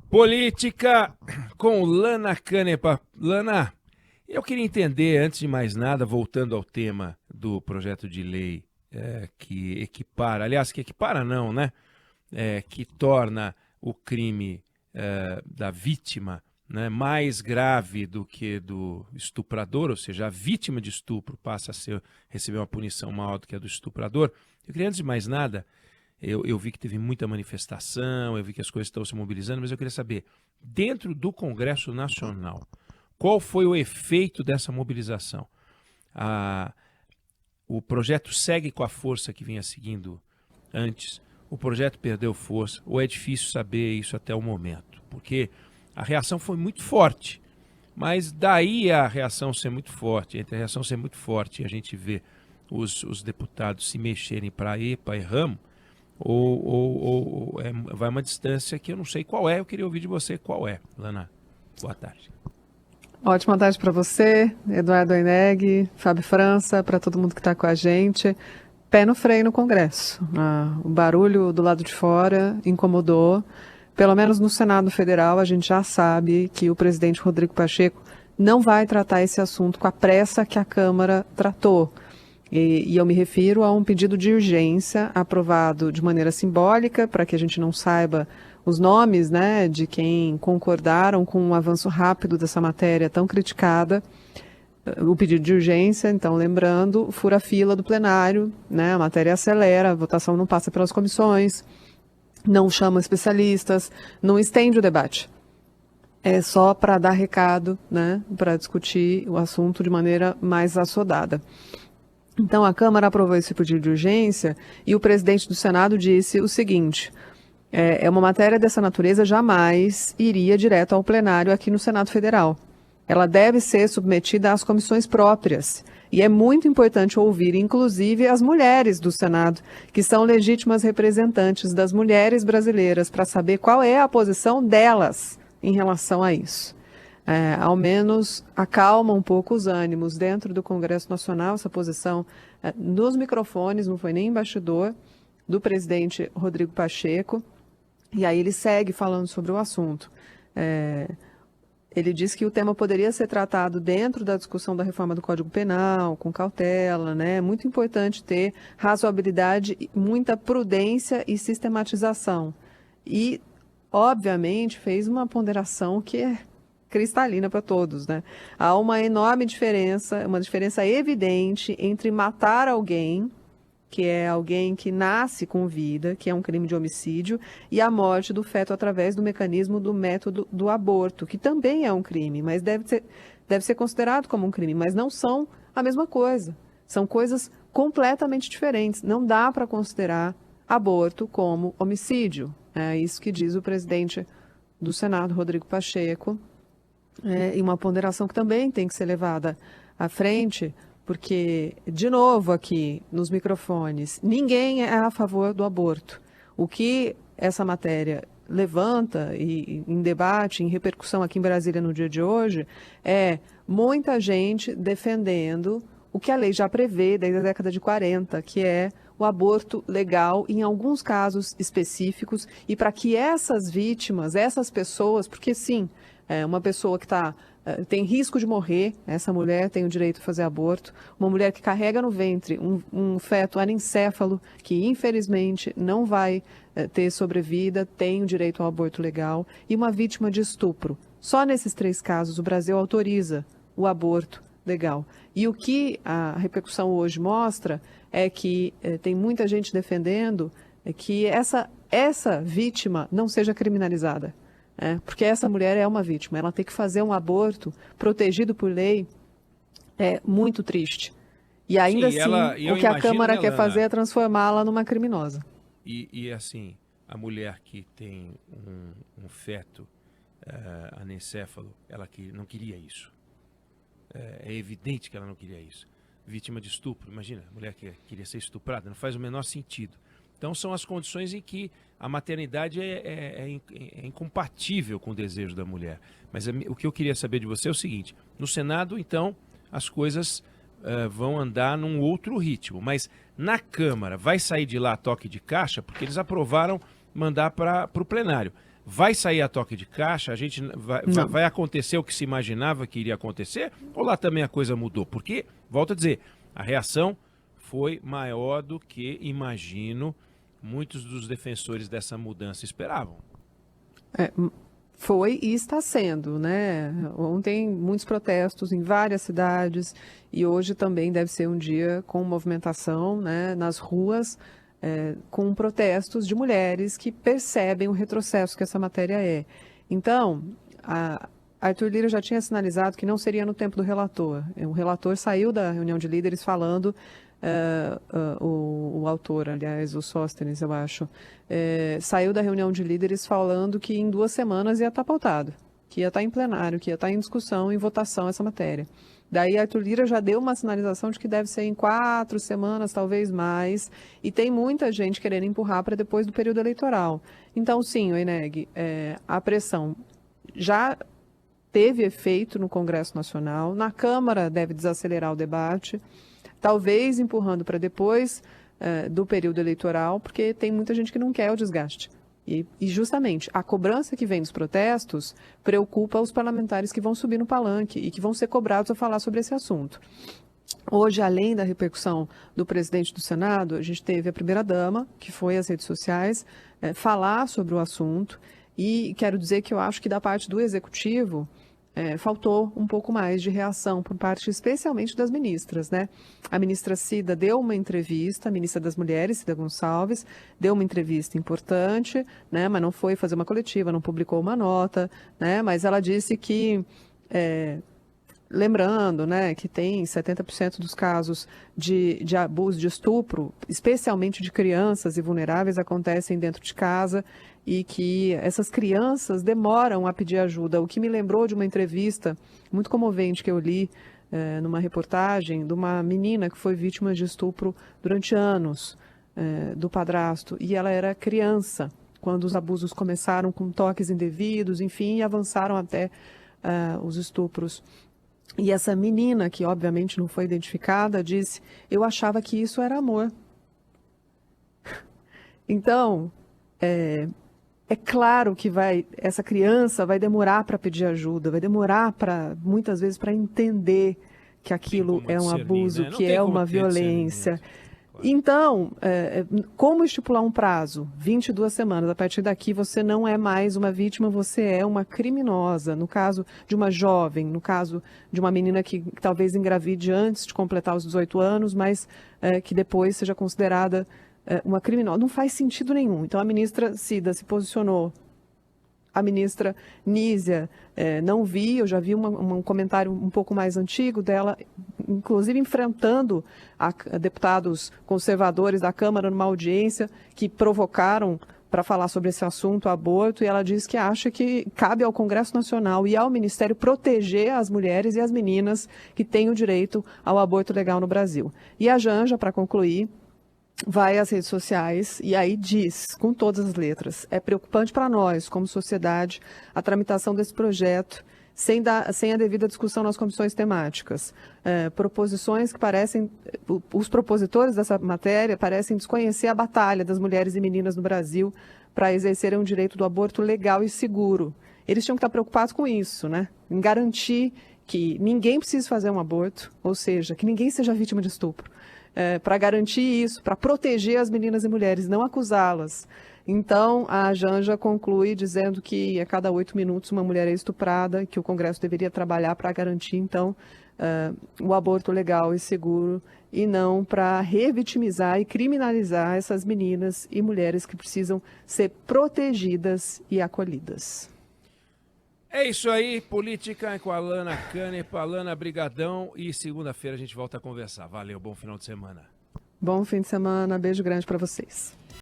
Política com Lana Canepa. Lana, eu queria entender, antes de mais nada, voltando ao tema do projeto de lei que equipara, aliás, que equipara não, né? Que torna o crime da vítima, né, mais grave do que do estuprador, ou seja, a vítima de estupro passa a receber uma punição maior do que a do estuprador. Eu queria, antes de mais nada, eu vi que teve muita manifestação, eu vi que as coisas estão se mobilizando, mas eu queria saber, dentro do Congresso Nacional, qual foi o efeito dessa mobilização? O projeto segue com a força que vinha seguindo antes? O projeto perdeu força? Ou é difícil saber isso até o momento? Porque a reação foi muito forte, mas daí a reação ser muito forte, entre a reação ser muito forte e a gente vê os deputados se mexerem para EPA e ramo, vai uma distância que eu não sei qual é. Eu queria ouvir de você qual é. Lana, boa tarde. Ótima tarde para você, Eduardo Oineg, Fábio França, para todo mundo que está com a gente. Pé no freio no Congresso. O barulho do lado de fora incomodou. Pelo menos no Senado Federal, a gente já sabe que o presidente Rodrigo Pacheco não vai tratar esse assunto com a pressa que a Câmara tratou. E eu me refiro a um pedido de urgência aprovado de maneira simbólica, para que a gente não saiba os nomes, né, de quem concordaram com um avanço rápido dessa matéria tão criticada. O pedido de urgência, então, lembrando, fura a fila do plenário, né, a matéria acelera, a votação não passa pelas comissões, não chama especialistas, não estende o debate. É só para dar recado, né, para discutir o assunto de maneira mais assodada. Então, a Câmara aprovou esse pedido de urgência e o presidente do Senado disse o seguinte: uma matéria dessa natureza jamais iria direto ao plenário aqui no Senado Federal. Ela deve ser submetida às comissões próprias. E é muito importante ouvir, inclusive, as mulheres do Senado, que são legítimas representantes das mulheres brasileiras, para saber qual é a posição delas em relação a isso. Ao menos acalma um pouco os ânimos dentro do Congresso Nacional, essa posição nos microfones, não foi nem embaixador, do presidente Rodrigo Pacheco. E aí ele segue falando sobre o assunto. Ele diz que o tema poderia ser tratado dentro da discussão da reforma do Código Penal, com cautela, né? É muito importante ter razoabilidade, muita prudência e sistematização. E, obviamente, fez uma ponderação que é cristalina para todos, né? Há uma enorme diferença, uma diferença evidente entre matar alguém, que é alguém que nasce com vida, que é um crime de homicídio, e a morte do feto através do mecanismo do método do aborto, que também é um crime, mas deve ser considerado como um crime, mas não são a mesma coisa. São coisas completamente diferentes. Não dá para considerar aborto como homicídio. É isso que diz o presidente do Senado, Rodrigo Pacheco, e uma ponderação que também tem que ser levada à frente, porque, de novo aqui nos microfones, ninguém é a favor do aborto. O que essa matéria levanta em debate, em repercussão aqui em Brasília no dia de hoje, é muita gente defendendo o que a lei já prevê desde a década de 40, que é o aborto legal em alguns casos específicos, e para que essas vítimas, essas pessoas, porque sim, uma pessoa que tem risco de morrer, essa mulher tem o direito de fazer aborto, uma mulher que carrega no ventre um feto anencéfalo, que infelizmente não vai ter sobrevida, tem o direito ao aborto legal, e uma vítima de estupro. Só nesses 3 casos o Brasil autoriza o aborto legal. E o que a repercussão hoje mostra é que tem muita gente defendendo que essa vítima não seja criminalizada. Porque essa mulher é uma vítima, ela tem que fazer um aborto protegido por lei, é muito triste. E ainda Sim, assim, o que a Câmara quer fazer é transformá-la numa criminosa. E assim, a mulher que tem um feto anencéfalo, ela não queria isso. É evidente que ela não queria isso. Vítima de estupro, imagina, a mulher que queria ser estuprada, não faz o menor sentido. Então são as condições em que a maternidade é incompatível com o desejo da mulher. Mas o que eu queria saber de você é o seguinte: no Senado, então, as coisas vão andar num outro ritmo, mas na Câmara vai sair de lá toque de caixa, porque eles aprovaram mandar para o plenário. vai sair a toque de caixa? A gente vai acontecer o que se imaginava que iria acontecer? Ou lá também a coisa mudou? Porque, volto a dizer, a reação foi maior do que, imagino, muitos dos defensores dessa mudança esperavam. Foi e está sendo, né? Ontem muitos protestos em várias cidades e hoje também deve ser um dia com movimentação, né, nas ruas, com protestos de mulheres que percebem o retrocesso que essa matéria é. Então, Arthur Lira já tinha sinalizado que não seria no tempo do relator. O relator saiu da reunião de líderes falando, o autor, aliás, o Sóstenes, eu acho, saiu da reunião de líderes falando que em 2 semanas ia estar pautado, que ia estar em plenário, que ia estar em discussão, em votação essa matéria. Daí Arthur Lira já deu uma sinalização de que deve ser em 4 semanas, talvez mais, e tem muita gente querendo empurrar para depois do período eleitoral. Então, sim, Oineg, a pressão já teve efeito no Congresso Nacional, na Câmara deve desacelerar o debate, talvez empurrando para depois do período eleitoral, porque tem muita gente que não quer o desgaste. E justamente a cobrança que vem dos protestos preocupa os parlamentares que vão subir no palanque e que vão ser cobrados a falar sobre esse assunto. Hoje, além da repercussão do presidente do Senado, a gente teve a primeira-dama, que foi às redes sociais, falar sobre o assunto. E quero dizer que eu acho que da parte do Executivo, faltou um pouco mais de reação por parte especialmente das ministras, né? A ministra Cida deu uma entrevista, a ministra das Mulheres, Cida Gonçalves, deu uma entrevista importante, né? Mas não foi fazer uma coletiva, não publicou uma nota, né? Mas ela disse que, lembrando, né, que tem 70% dos casos de abuso, de estupro, especialmente de crianças e vulneráveis, acontecem dentro de casa, e que essas crianças demoram a pedir ajuda, o que me lembrou de uma entrevista muito comovente que eu li numa reportagem de uma menina que foi vítima de estupro durante anos do padrasto, e ela era criança quando os abusos começaram com toques indevidos, enfim, e avançaram até os estupros. E essa menina, que obviamente não foi identificada, disse: eu achava que isso era amor. Então, é claro que essa criança vai demorar para pedir ajuda, vai demorar muitas vezes para entender que aquilo é um abuso, né? Que é uma violência. Então, como estipular um prazo? 22 semanas. A partir daqui você não é mais uma vítima, você é uma criminosa. No caso de uma jovem, no caso de uma menina que talvez engravide antes de completar os 18 anos, mas que depois seja considerada uma criminosa. Não faz sentido nenhum. Então a ministra Cida se posicionou. A ministra Nízia, não vi, eu já vi um comentário um pouco mais antigo dela, inclusive enfrentando deputados conservadores da Câmara numa audiência que provocaram para falar sobre esse assunto, aborto, e ela diz que acha que cabe ao Congresso Nacional e ao Ministério proteger as mulheres e as meninas que têm o direito ao aborto legal no Brasil. E a Janja, para concluir, vai às redes sociais e aí diz, com todas as letras: é preocupante para nós, como sociedade, a tramitação desse projeto sem a devida discussão nas comissões temáticas. Proposições que parecem, os propositores dessa matéria parecem desconhecer a batalha das mulheres e meninas no Brasil para exercerem o direito do aborto legal e seguro. Eles tinham que estar preocupados com isso, né? Em garantir que ninguém precise fazer um aborto, ou seja, que ninguém seja vítima de estupro. Para garantir isso, para proteger as meninas e mulheres, não acusá-las. Então, a Janja conclui dizendo que a cada 8 minutos uma mulher é estuprada, que o Congresso deveria trabalhar para garantir, então, o aborto legal e seguro, e não para revitimizar e criminalizar essas meninas e mulheres que precisam ser protegidas e acolhidas. É isso aí, política com a Alana Canepa. Alana, brigadão, e segunda-feira a gente volta a conversar. Valeu, bom final de semana. Bom fim de semana, beijo grande para vocês.